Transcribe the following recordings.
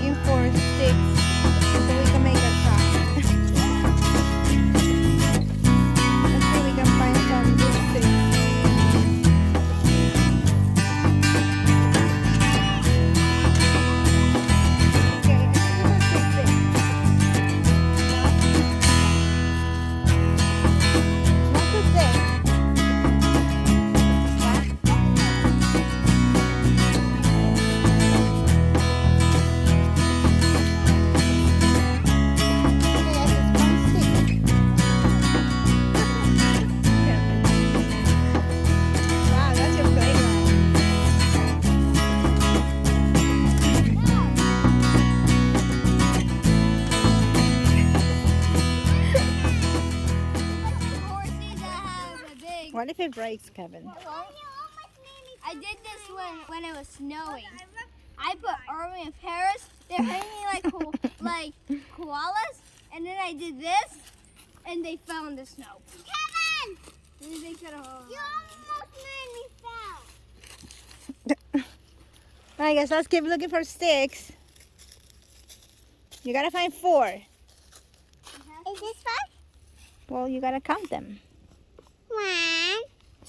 looking for sticks so we can make a craft. Let's see if we can find some good sticks. Okay, I think we have some sticks. Not too thick. Wow, that's your playground. What if it breaks, Kevin? I did this when it was snowing. I put Irwin and Paris. They're hanging like koalas, and then I did this, and they fell in the snow. Kevin! They could have. You almost made me fall. Alright guys, let's keep looking for sticks. You gotta find 4. Is this 5? Well, you gotta count them. 1,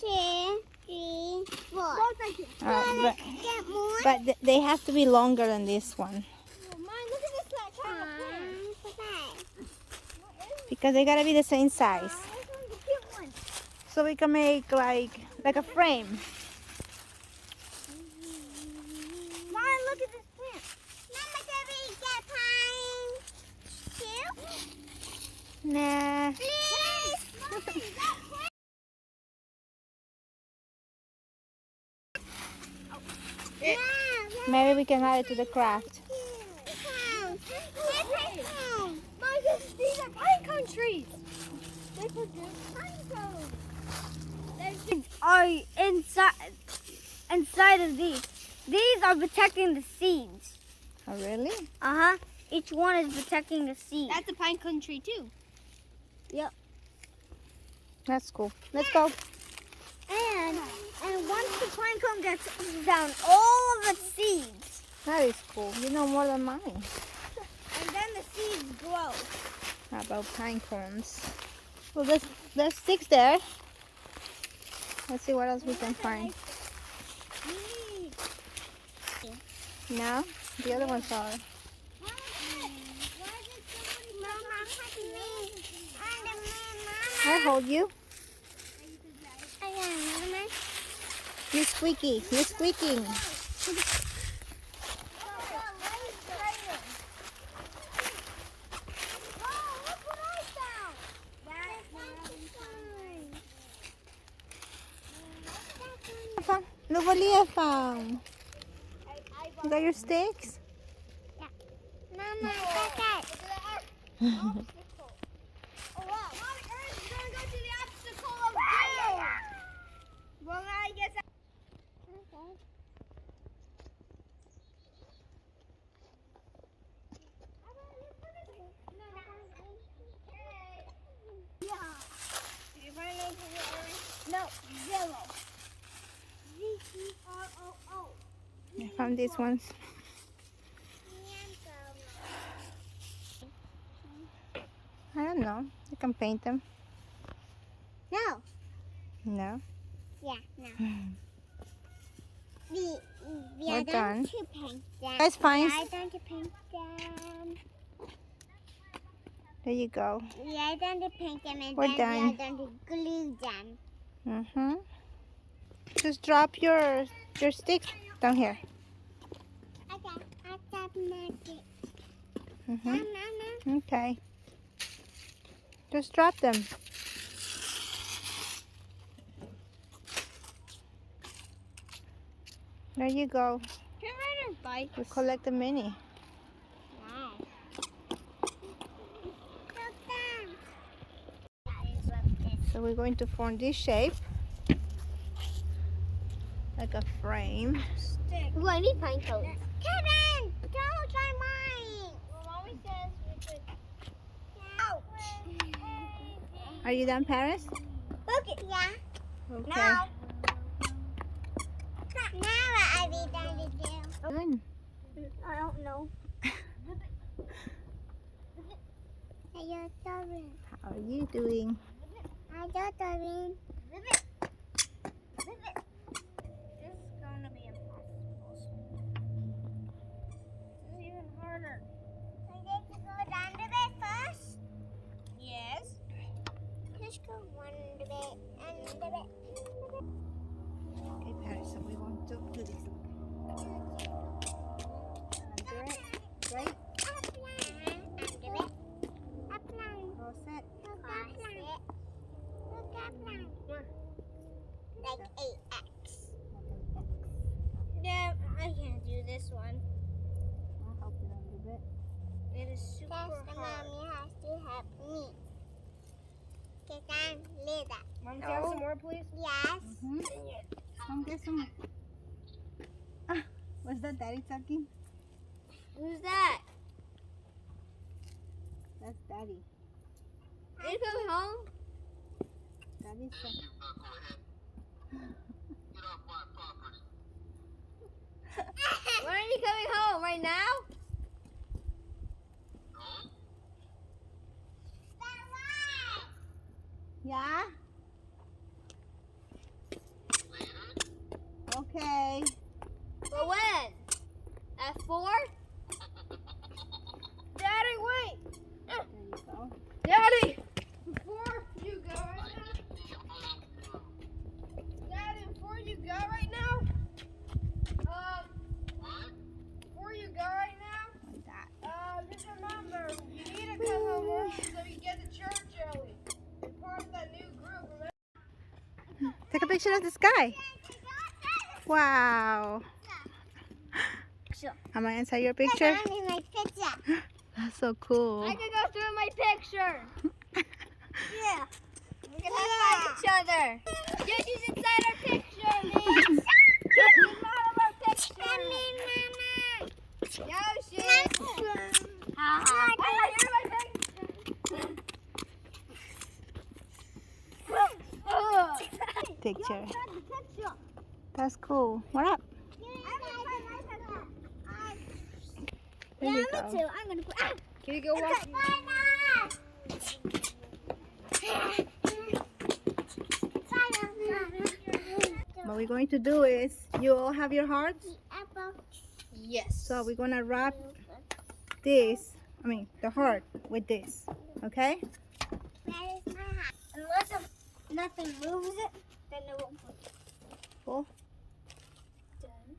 2, 3, 4. But, Get more. but they have to be longer than this one. Mine, look at this kind of Because they gotta be the same size. This one's a cute one. So we can make like a frame. Mom, look at this plant. Mama, can we get pine too? Nah. Please. Mommy, that plant. Maybe we can add it to the craft. These are pine cone trees. They produce pine cones. Are inside of these. These are protecting the seeds. Oh, really? Uh-huh. Each one is protecting the seed. That's a pine cone tree too. Yep. That's cool. Let's go. And once the pine cone gets down all of its seeds, That is cool. You know more than mine. and then the seeds grow. How about pine cones? Well, there's sticks there. Let's see what else we can find. No? The other ones are. I hold you. You're squeaky. You're squeaking. Look what Leah found. You got your sticks? Mama, look at Oh, wow. Mama, Ernest is going to go to the obstacle of doom. Well, I guess Okay. No, 0. Z-E-R-O-O. I found these ones. I don't know. You can paint them. No. No? Yeah, no. We We're are done. done to paint them. Guys, fine. We are done to paint them. There you go. We are done to paint them and We're then done. we are done to glue them. Mm-hmm. Just drop your sticks down here. Okay, I got magic. Mm-hmm. Okay. Just drop them. There you go. Can I ride our bike? You collect the mini. Wow. So we're going to form this shape. Like a frame. Ooh, I need pine cones. Kevin, don't try mine. Well, Mommy says we could. Ouch. Are you done, Paris? Look it. Yeah. Okay. Now what are we done to do? Good. I don't know. How are you doing? This is gonna be impossible. This is even harder. I need to go down the bed first. Yes. Just go one the bed and the bed. Okay, Paris, so we want to do this. Under it, right? Cross it. Like AX. Yeah, I can't do this one. I'll help you a little bit. It is super hard. Mommy has to help me. Get down later. Mom, can I have some more, please? Yes. Come get some. Ah, was that Daddy talking? Who's that? That's Daddy. Are you coming home? Daddy's saying. When are you coming home? Right now? Yeah? Okay. But when? At 4? Daddy, wait! There you go. Daddy! Before you go right now? Daddy, before you go right now? Before you go right now? Like that. Just remember, you need to come home early so you get to church early. You're part of that new group, remember? Take a picture of the sky. Wow. Sure. Am I inside your picture? In my picture. That's so cool. I can go through my picture. Yeah. We can high five each other. Yoshi's inside our picture, man. Yoshi's out of our picture. Yoshi. You're my Picture. picture. That's cool. What up? There Yeah, you me go. too. I'm gonna put. Can you go watch? What we're going to do is, you all have your hearts? Yes. So we're going to wrap this, the heart with this. Okay? Unless nothing moves it, then it won't move. Cool. Done.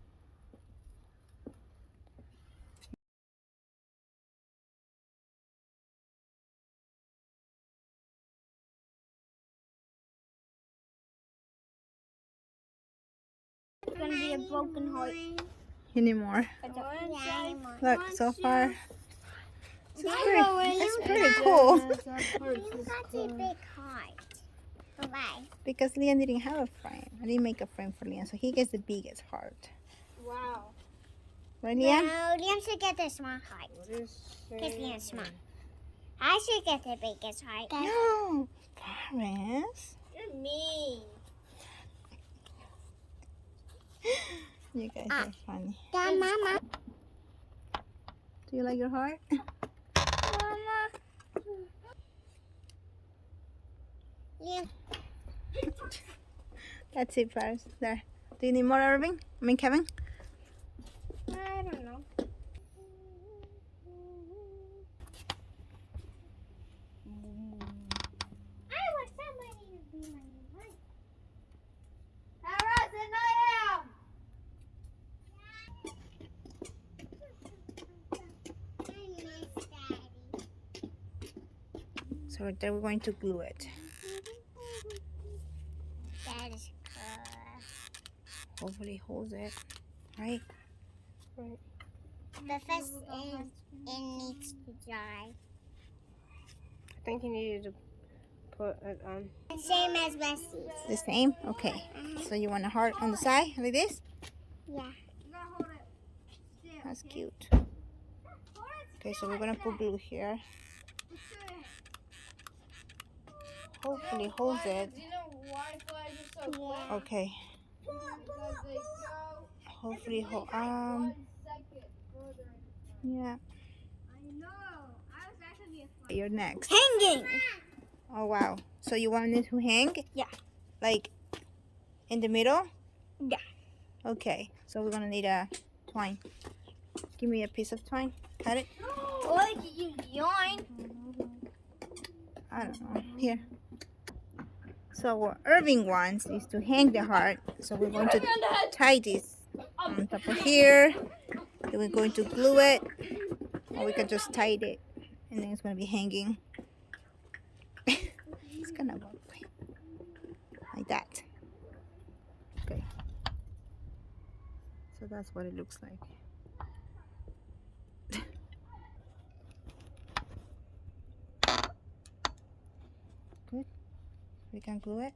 It's gonna be a broken heart. You need more. Look, so far, it's pretty cool. You got a big heart. Why? Because Liam didn't have a frame. I didn't make a frame for Liam, so he gets the biggest heart. Wow. Right, Liam? No, Liam should get the small heart. Because Liam's small. I should get the biggest heart. No, Paris. You're mean. You guys are funny. Dad, Mama. Do you like your heart? Mama. Liam. That's it, Paris. There. Do you need more, Irving? Kevin? I don't know. I want somebody to be my wife. Paris and I am. I miss Daddy. So then we're going to glue it. That is Hopefully it holds it. Right? But first, it needs to dry. I think you needed to put it on. Same as Wesley's. The same? Okay. So you want a heart on the side like this? Yeah. That's cute. Okay, so we're going to put glue here. Hopefully it holds it. Do you know why flags are so quick? Okay. Because they go Hopefully hold 1 second further. yeah. I know. I was actually a You're next. Hanging. Oh wow. So you want it to hang? Yeah. Like in the middle? Yeah. Okay. So we're gonna need a twine. Give me a piece of twine. Cut it. Or I could use yarn. I don't know. Here. So what Irving wants is to hang the heart. So we're going to tie this on top of here. Then we're going to glue it. Or we can just tie it. And then it's going to be hanging. It's kind of ugly. Like that. Okay. So that's what it looks like. Good. We can glue it.